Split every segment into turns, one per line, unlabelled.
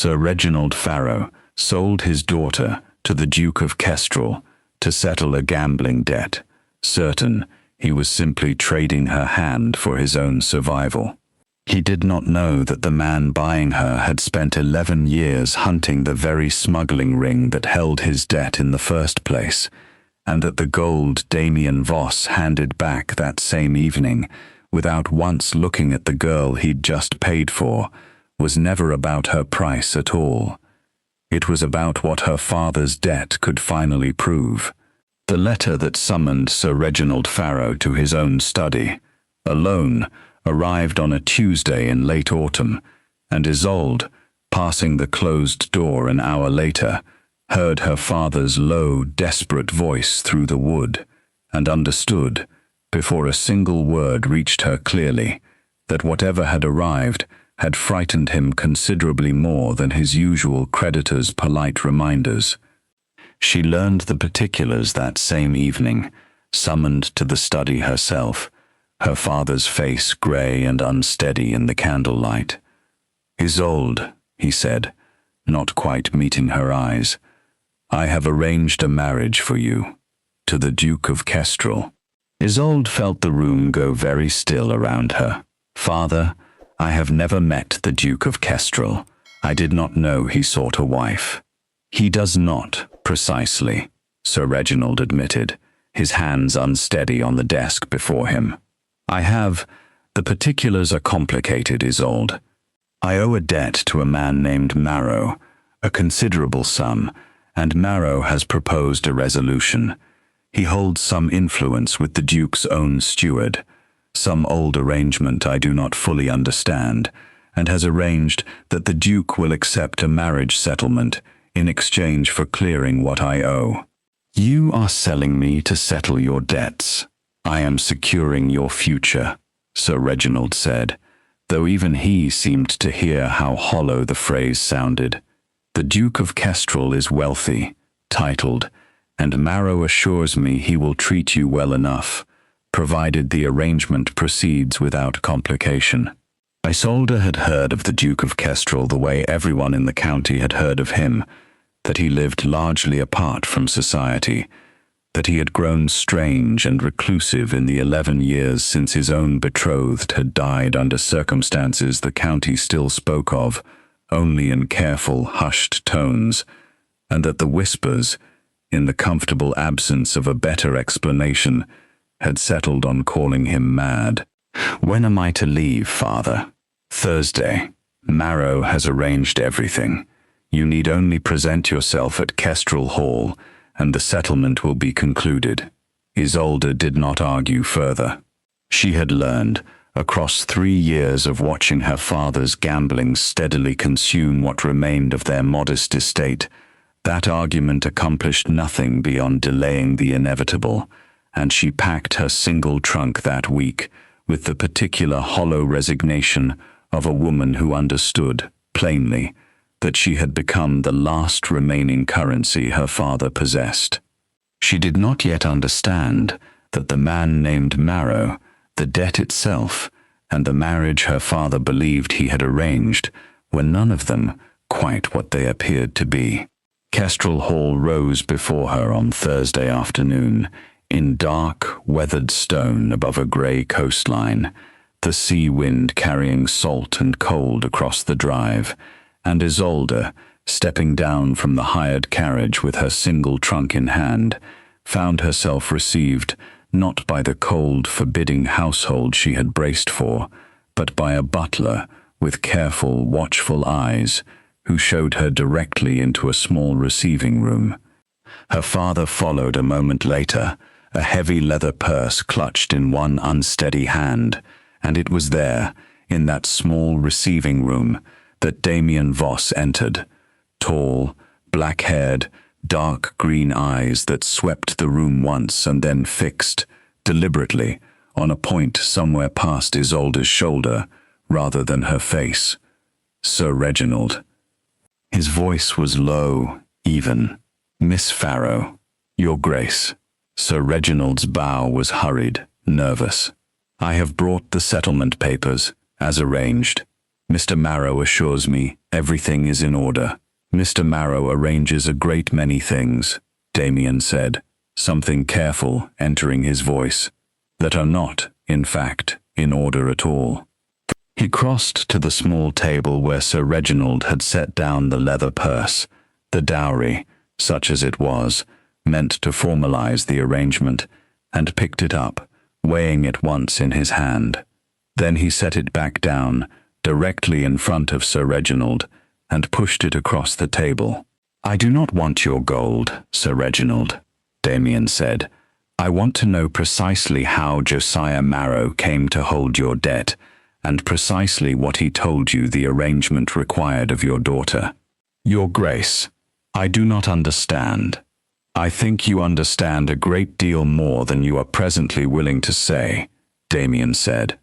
Sir Reginald Farrow sold his daughter to the Duke of Kestrel to settle a gambling debt, certain he was simply trading her hand for his own survival. He did not know that the man buying her had spent 11 years hunting the very smuggling ring that held his debt in the first place, and that the gold Damien Voss handed back that same evening, without once looking at the girl he'd just paid for, was never about her price at all. It was about what her father's debt could finally prove. The letter that summoned Sir Reginald Farrow to his own study, alone, arrived on a Tuesday in late autumn, and Isolde, passing the closed door an hour later, heard her father's low, desperate voice through the wood, and understood, before a single word reached her clearly, that whatever had arrived had frightened him considerably more than his usual creditor's polite reminders. She learned the particulars that same evening, summoned to the study herself, her father's face grey and unsteady in the candlelight. "Isolde," he said, not quite meeting her eyes, "I have arranged a marriage for you, to the Duke of Kestrel." Isolde felt the room go very still around her. "Father, I have never met the Duke of Kestrel. I did not know he sought a wife." "He does not, precisely," Sir Reginald admitted, his hands unsteady on the desk before him. The particulars are complicated, Isolde. I owe a debt to a man named Marrow, a considerable sum, and Marrow has proposed a resolution. He holds some influence with the Duke's own steward, some old arrangement I do not fully understand, and has arranged that the Duke will accept a marriage settlement in exchange for clearing what I owe. You are selling me to settle your debts. I am securing your future, Sir Reginald said, though even he seemed to hear how hollow the phrase sounded. The Duke of Kestrel is wealthy, titled, and Marrow assures me he will treat you well enough, provided the arrangement proceeds without complication. Isolde had heard of the Duke of Kestrel the way everyone in the county had heard of him, that he lived largely apart from society, that he had grown strange and reclusive in the 11 years since his own betrothed had died under circumstances the county still spoke of, only in careful, hushed tones, and that the whispers, in the comfortable absence of a better explanation, had settled on calling him mad. When am I to leave, Father? Thursday. Marrow has arranged everything. You need only present yourself at Kestrel Hall, and the settlement will be concluded. Isolde did not argue further. She had learned, across 3 years of watching her father's gambling steadily consume what remained of their modest estate, that argument accomplished nothing beyond delaying the inevitable, and she packed her single trunk that week with the particular hollow resignation of a woman who understood, plainly, that she had become the last remaining currency her father possessed. She did not yet understand that the man named Marrow, the debt itself, and the marriage her father believed he had arranged were none of them quite what they appeared to be. Kestrel Hall rose before her on Thursday afternoon, in dark, weathered stone above a grey coastline, the sea wind carrying salt and cold across the drive, and Isolde, stepping down from the hired carriage with her single trunk in hand, found herself received not by the cold, forbidding household she had braced for, but by a butler with careful, watchful eyes, who showed her directly into a small receiving room. Her father followed a moment later, a heavy leather purse clutched in one unsteady hand, and it was there, in that small receiving room, that Damien Voss entered, tall, black-haired, dark green eyes that swept the room once and then fixed, deliberately, on a point somewhere past Isolde's shoulder, rather than her face. Sir Reginald. His voice was low, even. "Miss Farrow, Your Grace." Sir Reginald's bow was hurried, nervous. "I have brought the settlement papers, as arranged. Mr. Marrow assures me everything is in order. Mr. Marrow arranges a great many things, Damien said, something careful entering his voice, that are not, in fact, in order at all. He crossed to the small table where Sir Reginald had set down the leather purse. The dowry, such as it was, meant to formalize the arrangement, and picked it up, weighing it once in his hand. Then he set it back down, directly in front of Sir Reginald, and pushed it across the table. "I do not want your gold, Sir Reginald," Damien said. "I want to know precisely how Josiah Marrow came to hold your debt, and precisely what he told you the arrangement required of your daughter." "Your Grace, I do not understand. I think you understand a great deal more than you are presently willing to say," Damien said.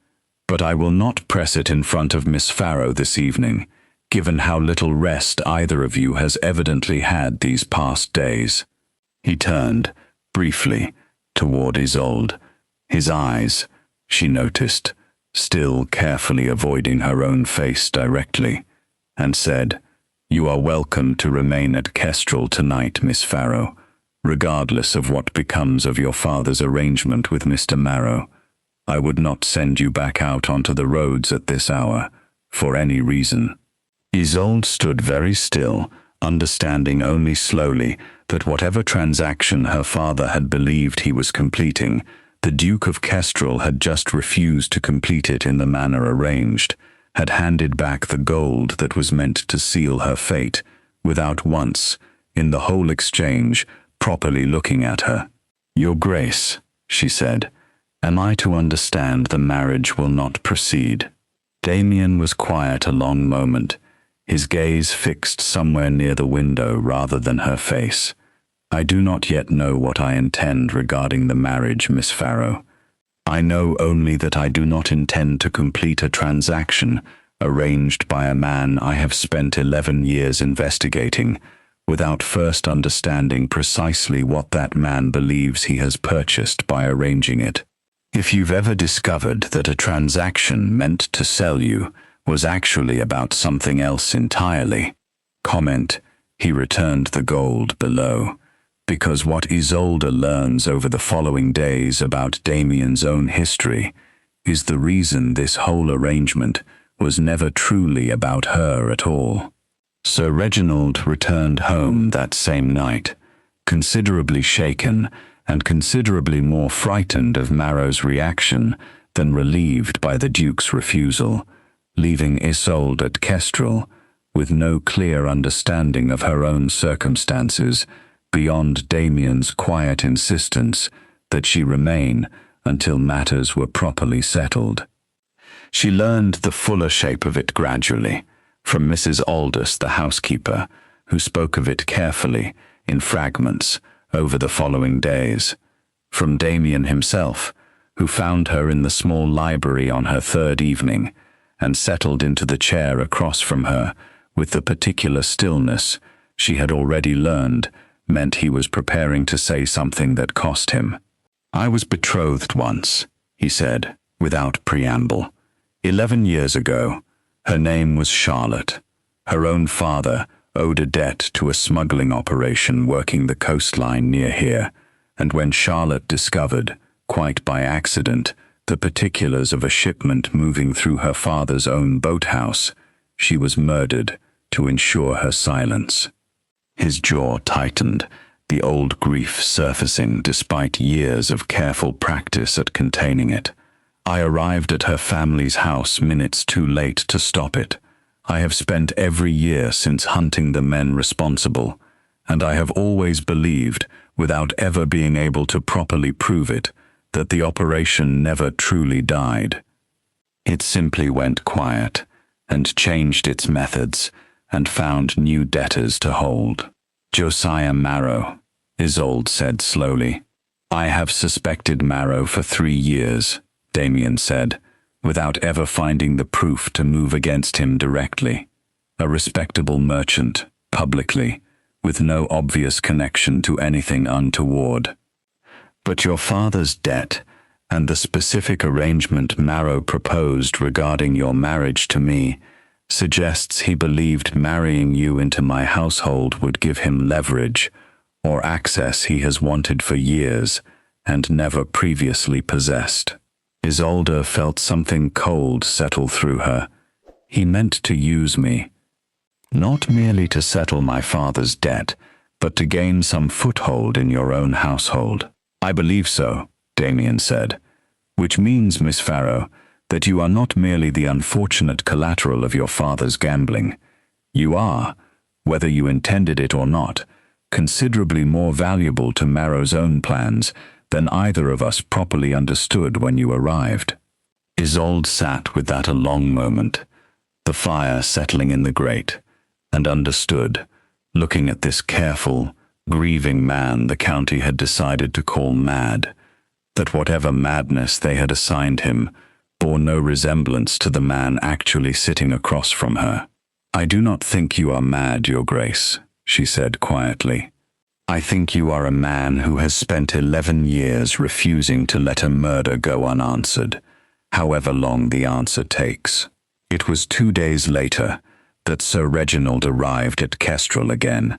"But I will not press it in front of Miss Farrow this evening, given how little rest either of you has evidently had these past days." He turned, briefly, toward Isolde. His eyes, she noticed, still carefully avoiding her own face directly, and said, "You are welcome to remain at Kestrel tonight, Miss Farrow, regardless of what becomes of your father's arrangement with Mr. Marrow. I would not send you back out onto the roads at this hour, for any reason." Isolde stood very still, understanding only slowly that whatever transaction her father had believed he was completing, the Duke of Kestrel had just refused to complete it in the manner arranged, had handed back the gold that was meant to seal her fate, without once, in the whole exchange, properly looking at her. "Your Grace," she said, "am I to understand the marriage will not proceed?" Damien was quiet a long moment, his gaze fixed somewhere near the window rather than her face. "I do not yet know what I intend regarding the marriage, Miss Farrow. I know only that I do not intend to complete a transaction arranged by a man I have spent 11 years investigating, without first understanding precisely what that man believes he has purchased by arranging it. If you've ever discovered that a transaction meant to sell you was actually about something else entirely, comment, he returned the gold below, because what Isolde learns over the following days about Damien's own history is the reason this whole arrangement was never truly about her at all. Sir Reginald returned home that same night, considerably shaken and considerably more frightened of Marrow's reaction than relieved by the Duke's refusal, leaving Isolde at Kestrel with no clear understanding of her own circumstances beyond Damien's quiet insistence that she remain until matters were properly settled. She learned the fuller shape of it gradually, from Mrs. Aldous, the housekeeper, who spoke of it carefully, in fragments, over the following days, from Damien himself, who found her in the small library on her third evening, and settled into the chair across from her, with the particular stillness she had already learned meant he was preparing to say something that cost him. "I was betrothed once," he said, without preamble. 11 years ago. Her name was Charlotte. Her own father owed a debt to a smuggling operation working the coastline near here, and when Charlotte discovered, quite by accident, the particulars of a shipment moving through her father's own boathouse, she was murdered to ensure her silence. His jaw tightened, the old grief surfacing despite years of careful practice at containing it. "I arrived at her family's house minutes too late to stop it. I have spent every year since hunting the men responsible, and I have always believed, without ever being able to properly prove it, that the operation never truly died. It simply went quiet, and changed its methods, and found new debtors to hold." "Josiah Marrow," Isolde said slowly. "I have suspected Marrow for 3 years," Damien said, without ever finding the proof to move against him directly. "A respectable merchant, publicly, with no obvious connection to anything untoward. But your father's debt, and the specific arrangement Marrow proposed regarding your marriage to me, suggests he believed marrying you into my household would give him leverage or access he has wanted for years and never previously possessed. Isolde felt something cold settle through her. He meant to use me, not merely to settle my father's debt, but to gain some foothold in your own household. I believe so, Damien said, which means, Miss Farrow, that you are not merely the unfortunate collateral of your father's gambling. You are, whether you intended it or not, considerably more valuable to Marrow's own plans than either of us properly understood when you arrived. Isolde sat with that a long moment, the fire settling in the grate, and understood, looking at this careful, grieving man the county had decided to call mad, that whatever madness they had assigned him bore no resemblance to the man actually sitting across from her. I do not think you are mad, Your Grace, she said quietly. I think you are a man who has spent 11 years refusing to let a murder go unanswered, however long the answer takes. It was 2 days later that Sir Reginald arrived at Kestrel again,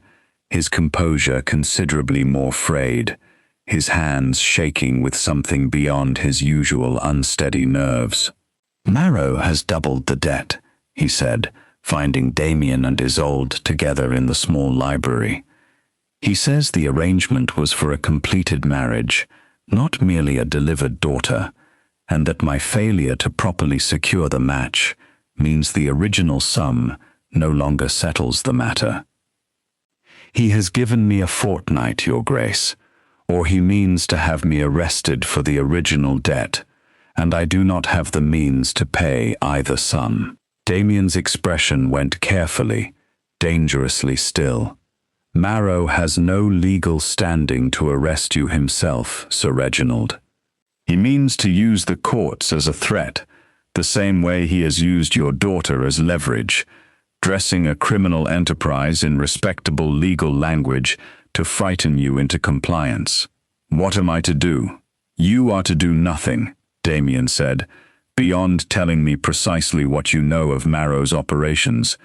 his composure considerably more frayed, his hands shaking with something beyond his usual unsteady nerves. Marrow has doubled the debt, he said, finding Damien and Isolde together in the small library. He says the arrangement was for a completed marriage, not merely a delivered daughter, and that my failure to properly secure the match means the original sum no longer settles the matter. He has given me a fortnight, Your Grace, or he means to have me arrested for the original debt, and I do not have the means to pay either sum. Damien's expression went carefully, dangerously still. Marrow has no legal standing to arrest you himself, Sir Reginald. He means to use the courts as a threat, the same way he has used your daughter as leverage, dressing a criminal enterprise in respectable legal language to frighten you into compliance. What am I to do? You are to do nothing, Damien said, beyond telling me precisely what you know of Marrow's operations,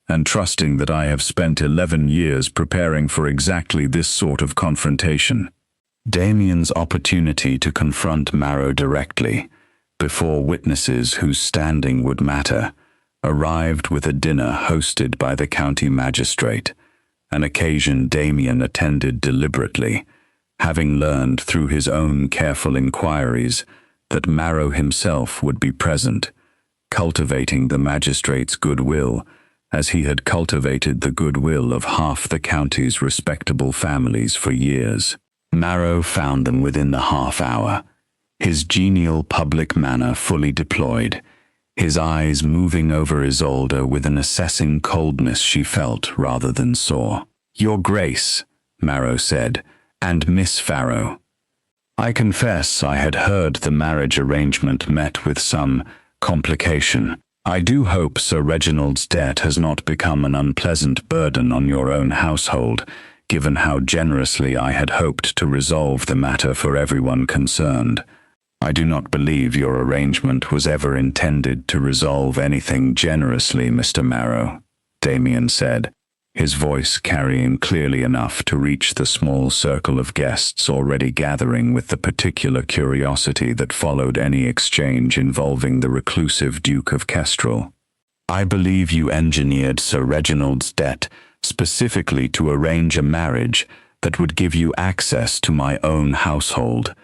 and trusting that I have spent 11 years preparing for exactly this sort of confrontation. Damien's opportunity to confront Marrow directly, before witnesses whose standing would matter, arrived with a dinner hosted by the county magistrate, an occasion Damien attended deliberately, having learned through his own careful inquiries that Marrow himself would be present, cultivating the magistrate's goodwill as he had cultivated the goodwill of half the county's respectable families for years. Marrow found them within the half hour, his genial public manner fully deployed, his eyes moving over Isolde with an assessing coldness she felt rather than saw. Your Grace, Marrow said, and Miss Farrow. I confess I had heard the marriage arrangement met with some complication. I do hope Sir Reginald's debt has not become an unpleasant burden on your own household, given how generously I had hoped to resolve the matter for everyone concerned. I do not believe your arrangement was ever intended to resolve anything generously, Mr. Marrow, Damien said, his voice carrying clearly enough to reach the small circle of guests already gathering with the particular curiosity that followed any exchange involving the reclusive Duke of Kestrel. I believe you engineered Sir Reginald's debt specifically to arrange a marriage that would give you access to my own household,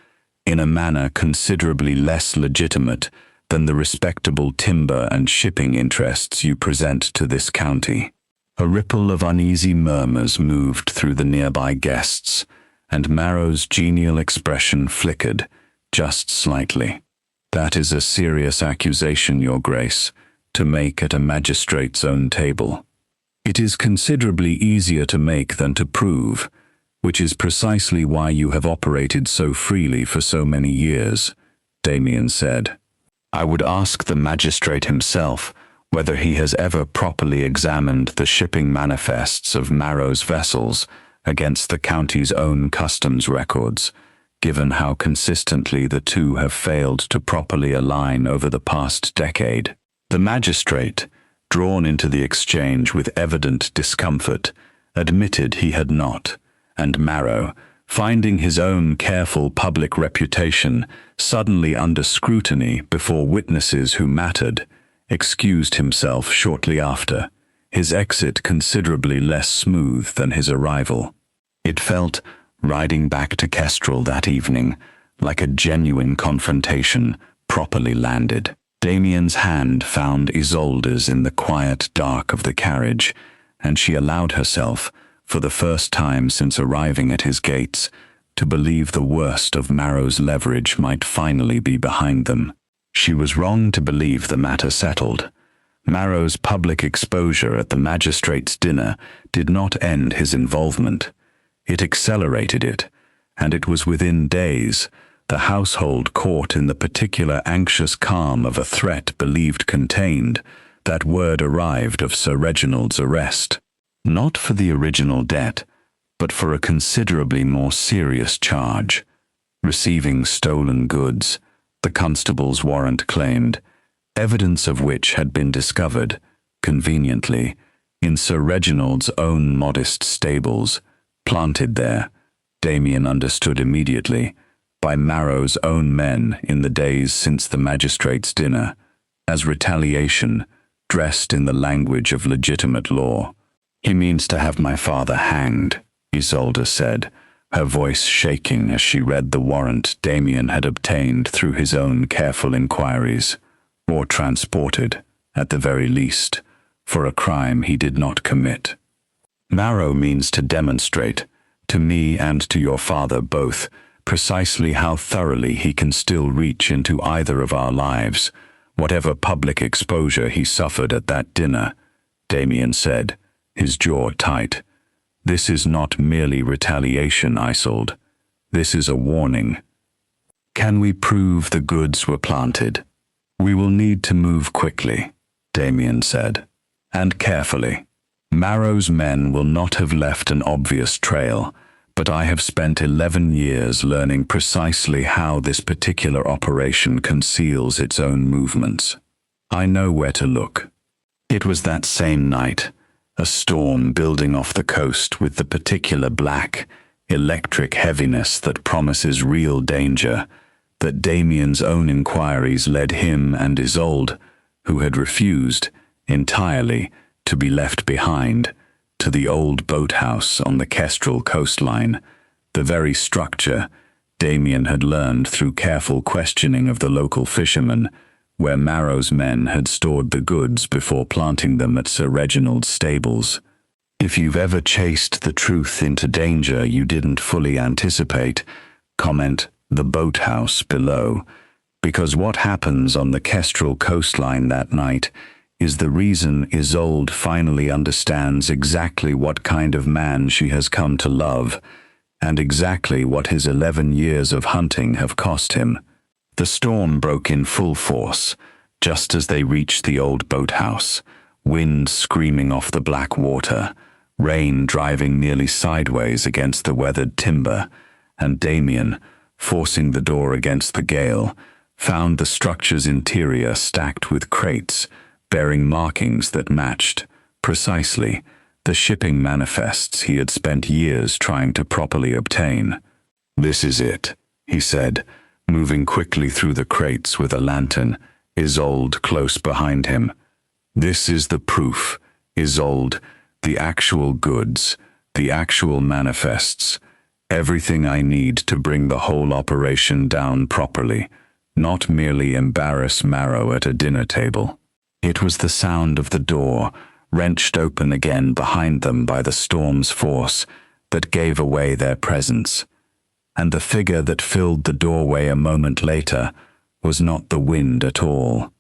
in a manner considerably less legitimate than the respectable timber and shipping interests you present to this county. A ripple of uneasy murmurs moved through the nearby guests, and Marrow's genial expression flickered, just slightly. That is a serious accusation, Your Grace, to make at a magistrate's own table. It is considerably easier to make than to prove, which is precisely why you have operated so freely for so many years, Damien said. I would ask the magistrate himself whether he has ever properly examined the shipping manifests of Marrow's vessels against the county's own customs records, given how consistently the two have failed to properly align over the past decade. The magistrate, drawn into the exchange with evident discomfort, admitted he had not, and Marrow, finding his own careful public reputation suddenly under scrutiny before witnesses who mattered, excused himself shortly after, his exit considerably less smooth than his arrival. It felt, riding back to Kestrel that evening, like a genuine confrontation properly landed. Damien's hand found Isolde's in the quiet dark of the carriage, and she allowed herself, for the first time since arriving at his gates, to believe the worst of Marrow's leverage might finally be behind them. She was wrong to believe the matter settled. Marrow's public exposure at the magistrate's dinner did not end his involvement. It accelerated it, and it was within days, the household caught in the particular anxious calm of a threat believed contained, that word arrived of Sir Reginald's arrest. Not for the original debt, but for a considerably more serious charge. Receiving stolen goods, the constable's warrant claimed, evidence of which had been discovered, conveniently, in Sir Reginald's own modest stables, planted there, Damien understood immediately, by Marrow's own men in the days since the magistrate's dinner, as retaliation, dressed in the language of legitimate law. "He means to have my father hanged," Isolde said, her voice shaking as she read the warrant Damien had obtained through his own careful inquiries, or transported, at the very least, for a crime he did not commit. "Marrow means to demonstrate, to me and to your father both, precisely how thoroughly he can still reach into either of our lives, whatever public exposure he suffered at that dinner," Damien said, his jaw tight. "This is not merely retaliation, Isolde. This is a warning. Can we prove the goods were planted? We will need to move quickly," Damien said, "and carefully. Marrow's men will not have left an obvious trail, but I have spent 11 years learning precisely how this particular operation conceals its own movements. I know where to look." It was that same night, a storm building off the coast with the particular black, electric heaviness that promises real danger, that Damien's own inquiries led him and Isolde, who had refused, entirely, to be left behind, to the old boathouse on the Kestrel coastline, the very structure Damien had learned through careful questioning of the local fishermen, where Marrow's men had stored the goods before planting them at Sir Reginald's stables. If you've ever chased the truth into danger you didn't fully anticipate, comment the boathouse below, because what happens on the Kestrel coastline that night is the reason Isolde finally understands exactly what kind of man she has come to love, and exactly what his 11 years of hunting have cost him. The storm broke in full force, just as they reached the old boathouse, wind screaming off the black water, rain driving nearly sideways against the weathered timber, and Damien, forcing the door against the gale, found the structure's interior stacked with crates, bearing markings that matched, precisely, the shipping manifests he had spent years trying to properly obtain. "This is it," he said, moving quickly through the crates with a lantern, Isolde close behind him. "This is the proof, Isolde, the actual goods, the actual manifests, everything I need to bring the whole operation down properly, not merely embarrass Marrow at a dinner table." It was the sound of the door, wrenched open again behind them by the storm's force, that gave away their presence, and the figure that filled the doorway a moment later was not the wind at all.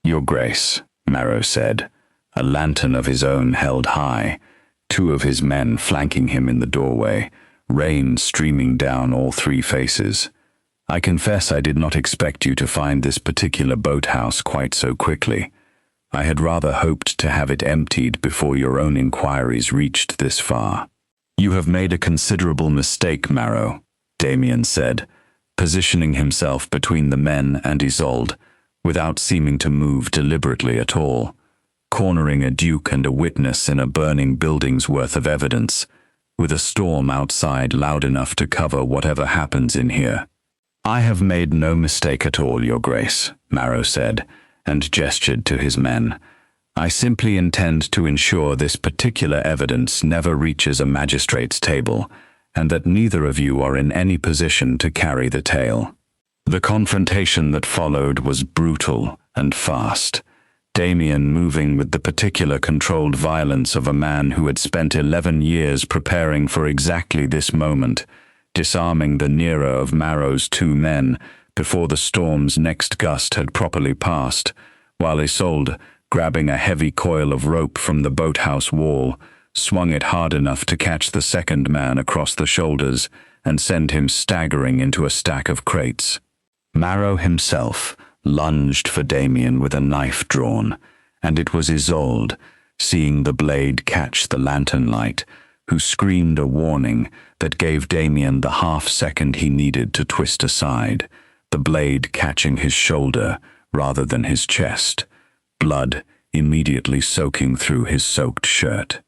"Your Grace," Marrow said, a lantern of his own held high, 2 of his men flanking him in the doorway, rain streaming down all 3 faces. "I confess I did not expect you to find this particular boathouse quite so quickly. I had rather hoped to have it emptied before your own inquiries reached this far." "You have made a considerable mistake, Marrow," Damien said, positioning himself between the men and Isolde, without seeming to move deliberately at all. cornering a duke and a witness in a burning building's worth of evidence, with a storm outside loud enough to cover whatever happens in here. "I have made no mistake at all, Your Grace," Marrow said, and gestured to his men. "I simply intend to ensure this particular evidence never reaches a magistrate's table, and that neither of you are in any position to carry the tale." The confrontation that followed was brutal and fast. Damien moving with the particular controlled violence of a man who had spent 11 years preparing for exactly this moment, disarming the nearer of Marrow's 2 men before the storm's next gust had properly passed, while Isolde, grabbing a heavy coil of rope from the boathouse wall, swung it hard enough to catch the second man across the shoulders and send him staggering into a stack of crates. Marrow himself lunged for Damien with a knife drawn, and it was Isolde, seeing the blade catch the lantern light, who screamed a warning that gave Damien the half-second he needed to twist aside, the blade catching his shoulder rather than his chest, blood immediately soaking through his soaked shirt.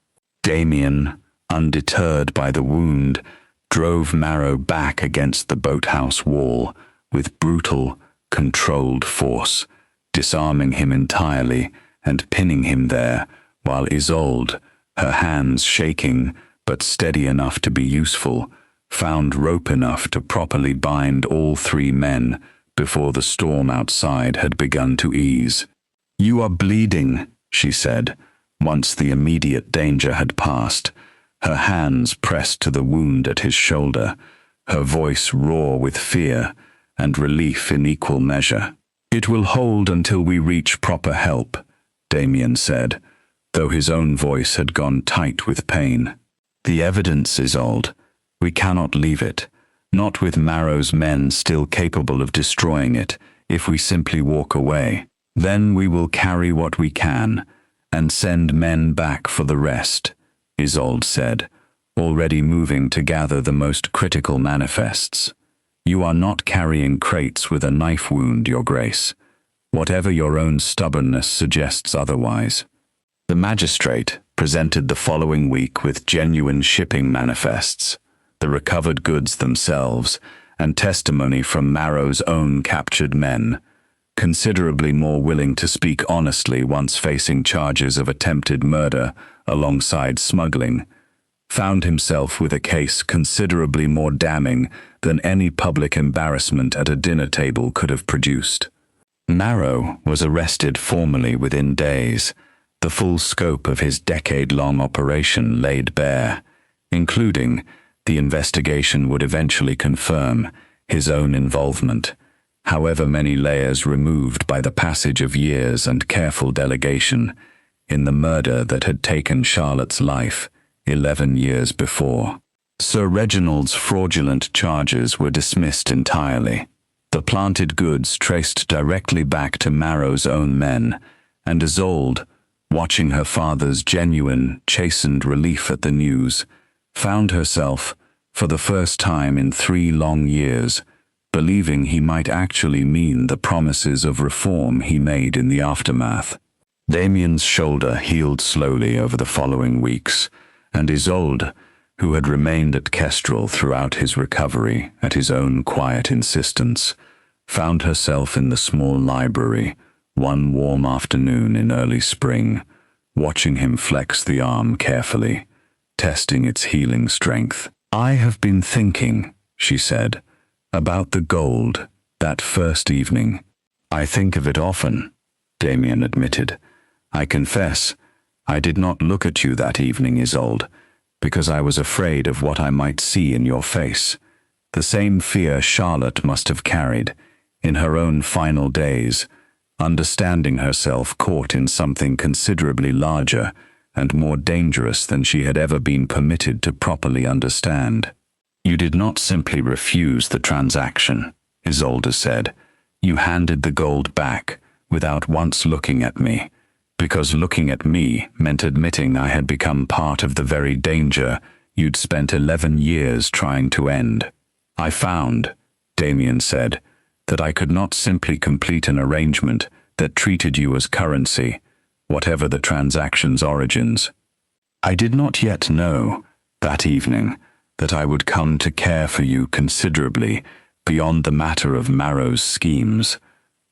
Damien, undeterred by the wound, drove Marrow back against the boathouse wall with brutal, controlled force, disarming him entirely and pinning him there, while Isolde, her hands shaking but steady enough to be useful, found rope enough to properly bind all 3 men before the storm outside had begun to ease. "You are bleeding," she said, once the immediate danger had passed, her hands pressed to the wound at his shoulder, her voice raw with fear and relief in equal measure. "It will hold until we reach proper help," Damien said, though his own voice had gone tight with pain. "The evidence, Isolde. We cannot leave it, not with Marrow's men still capable of destroying it, if we simply walk away. Then we will carry what we can, and send men back for the rest," Isolde said, already moving to gather the most critical manifests. "You are not carrying crates with a knife wound, Your Grace, whatever your own stubbornness suggests otherwise." The magistrate presented the following week with genuine shipping manifests, the recovered goods themselves, and testimony from Marrow's own captured men, considerably more willing to speak honestly once facing charges of attempted murder alongside smuggling, found himself with a case considerably more damning than any public embarrassment at a dinner table could have produced. Marrow was arrested formally within days, the full scope of his decade-long operation laid bare, including, the investigation would eventually confirm, his own involvement, however many layers removed by the passage of years and careful delegation, in the murder that had taken Charlotte's life 11 years before. Sir Reginald's fraudulent charges were dismissed entirely. The planted goods traced directly back to Marrow's own men, and Isolde, watching her father's genuine, chastened relief at the news, found herself, for the first time in 3 long years, believing he might actually mean the promises of reform he made in the aftermath. Damien's shoulder healed slowly over the following weeks, and Isolde, who had remained at Kestrel throughout his recovery at his own quiet insistence, found herself in the small library one warm afternoon in early spring, watching him flex the arm carefully, testing its healing strength. "I have been thinking," she said, "about the gold that first evening." "I think of it often," Damien admitted. "I confess, I did not look at you that evening, Isolde, because I was afraid of what I might see in your face. The same fear Charlotte must have carried, in her own final days, understanding herself caught in something considerably larger and more dangerous than she had ever been permitted to properly understand. "You did not simply refuse the transaction," Isolde said. "You handed the gold back without once looking at me, because looking at me meant admitting I had become part of the very danger you'd spent 11 years trying to end. I found," Damien said, "that I could not simply complete an arrangement that treated you as currency, whatever the transaction's origins. I did not yet know, that evening, that I would come to care for you considerably beyond the matter of Marrow's schemes.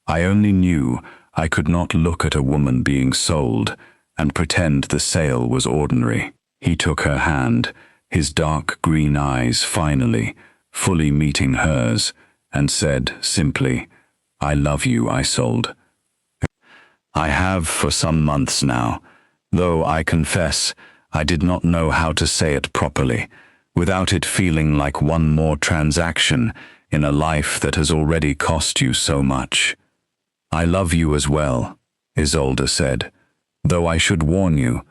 I only knew I could not look at a woman being sold and pretend the sale was ordinary. He took her hand, his dark green eyes finally, fully meeting hers, and said simply, "I love you, Isolde." I have for some months now, though I confess I did not know how to say it properly, without it feeling like one more transaction in a life that has already cost you so much. "I love you as well," Isolde said, "though I should warn you,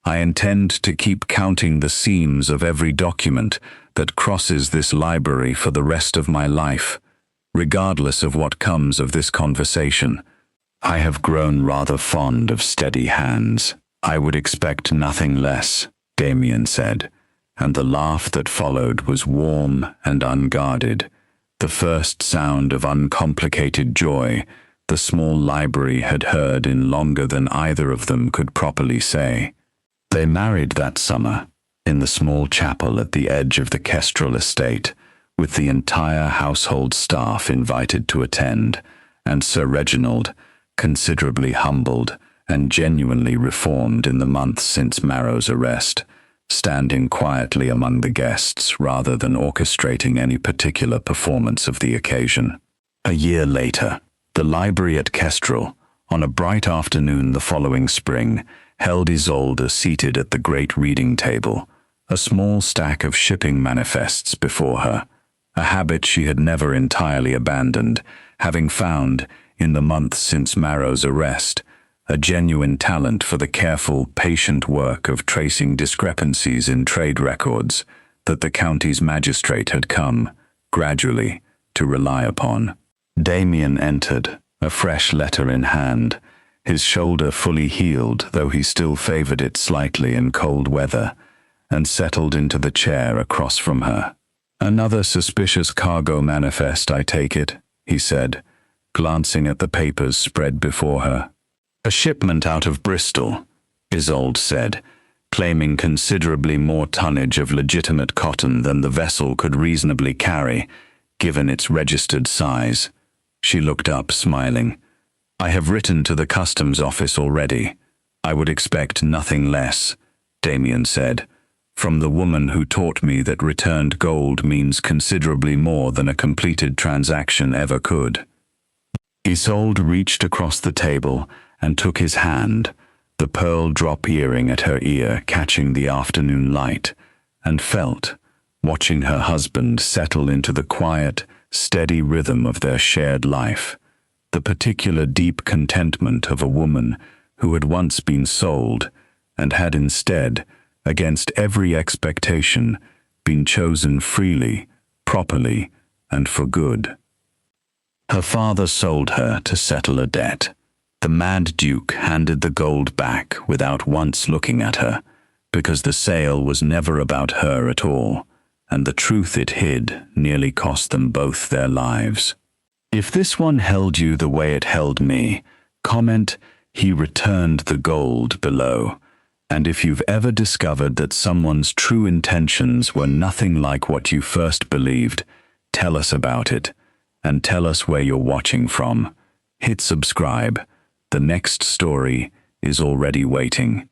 I intend to keep counting the seams of every document that crosses this library for the rest of my life, regardless of what comes of this conversation. I have grown rather fond of steady hands. I would expect nothing less," Damien said, and the laugh that followed was warm and unguarded, the first sound of uncomplicated joy the small library had heard in longer than either of them could properly say. They married that summer, in the small chapel at the edge of the Kestrel estate, with the entire household staff invited to attend, and Sir Reginald, considerably humbled and genuinely reformed in the months since Marrow's arrest, standing quietly among the guests rather than orchestrating any particular performance of the occasion. A year later, the library at Kestrel, on a bright afternoon the following spring, held Isolde seated at the great reading table, a small stack of shipping manifests before her, a habit she had never entirely abandoned, having found, in the months since Marrow's arrest, a genuine talent for the careful, patient work of tracing discrepancies in trade records that the county's magistrate had come, gradually, to rely upon. Damien entered, a fresh letter in hand, his shoulder fully healed, though he still favored it slightly in cold weather, and settled into the chair across from her. "Another suspicious cargo manifest, I take it," he said, glancing at the papers spread before her. "A shipment out of Bristol," Isolde said, claiming considerably more tonnage of legitimate cotton than the vessel could reasonably carry, given its registered size. She looked up, smiling. "I have written to the customs office already. I would expect nothing less," Damien said, "from the woman who taught me that returned gold means considerably more than a completed transaction ever could." Isolde reached across the table and took his hand, the pearl drop earring at her ear catching the afternoon light, and felt, watching her husband settle into the quiet, steady rhythm of their shared life, the particular deep contentment of a woman who had once been sold and had instead, against every expectation, been chosen freely, properly, and for good. Her father sold her to settle a debt. The mad duke handed the gold back without once looking at her, because the sale was never about her at all, and the truth it hid nearly cost them both their lives. If this one held you the way it held me, comment, "He returned the gold" below. And if you've ever discovered that someone's true intentions were nothing like what you first believed, tell us about it, and tell us where you're watching from. Hit subscribe. The next story is already waiting.